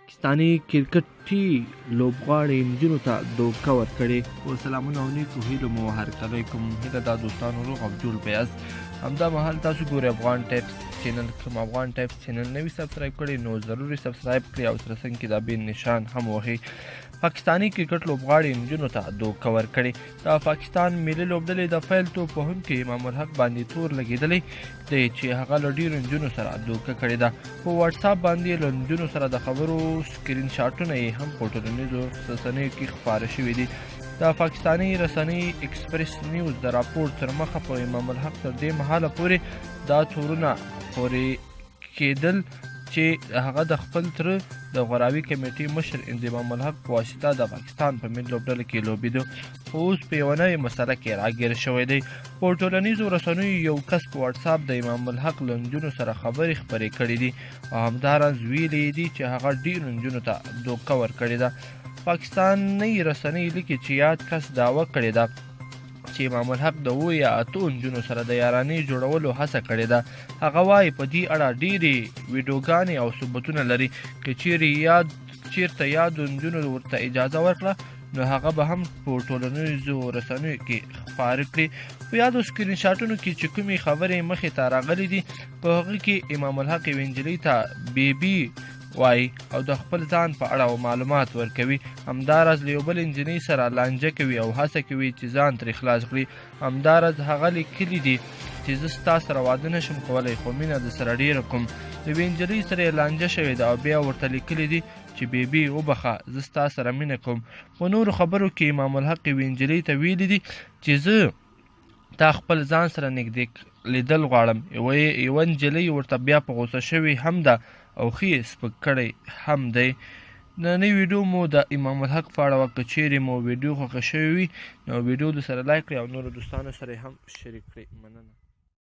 پاکستاني کرکټي لوبغاړي نجونو ته دوکه ورکړې. سلامونه او نیکو هیلو مو هرکلی کوم. هیله دا دوستانو روغ او جوړ به یاست. همدا مهال تاسو ګورئ افغان ټایپس چینل. کوم افغان ټایپس چینل نه وي سبسکرایب کړی نو ضروري سبسکرایب کړئ او سره څنګ کې دا بیل نشان هم وهئ. پاکستاني کرکټ لوبغاړي نجونو ته دوکه ورکړې. د پاکستان ملي لوبډلې د پیل توپ وهونکي امام الحق باندې تور لګېدلی دی چې هغه له ډېرو نجونو سره دوکه کړې ده. په واټساپ باندې له نجونو سره د خبرو سکرین شاټونه یې هم په ټولنیزو رسنیو کې خپاره شوي دي. د پاکستاني رسنۍ ایکسپریس نیوز د راپور تر مخه په امام الحق تر دې مهاله پورې دا تورونه خورې کېدل چې هغه د خپل تره د غوراوي کمیټې مشر امام الحق په واسطه د پاکستان په ملي لوبډله کې لوبېده، خو اوس په یوه نوې مسله کې راګیر شوی دی. په ټولنیزو رسنیو یو کس په واټساپ د امام الحق له نجونو سره خبرې خپرې کړې دي او همداراز ویلي دي چې هغه ډېرو نجونو ته دوکه ورکړې ده. پاکستاني رسنۍ لیکي چې یاد کس دعوه کړې ده چې امام الحق د 7 یا 8 نجونو سره د یارانې جوړولو هڅه کړې ده. هغه وایي په دې اړه ډېرې ویډیوګانې او ثبوتونه لري که چیرته یادو نجونو ورته اجازه ورکړه نو هغه به هم په ټولنیزو رسنیو کې خپاره کړي. په یادو سکرین شاټونو کې چې کومې خبرې مخې ته راغلي دي په هغه کې امام الحق یوې نجلۍ ته بیبي وایي او د خپل ځان په اړه معلومات ورکوي. همداراز له یو بل نجلۍ سره لانجه کوي او هڅه کوي چې ځان ترې خلاص کړي. همداراز هغه لیکلي دي چې زه ستا سره واده نشم کولی خو مینه د سره ډېره کوم. د یوې نجلۍ سره یې لانجه شوې ده او بیا ورته لیکلي دي چې بیبي وبخه زه ستا سره مینه کوم. په نورو خبرو کې امام الحق یوې نجلۍ ته ویلي دي چې زه تا خپل ځان سره نږدې لیدل غواړم. یوه نجلۍ ورته بیا په غوسه شوې هم ده او ښه یې سپک کړی هم دی. نننۍ ویډیو مو د امام الحق په اړه وه. که چیرې مو ویډیو خوښه شوې وي نو ویډیو د سره لایک کړئ او نورو دوستانو سره یې هم شریک کړئ. مننه.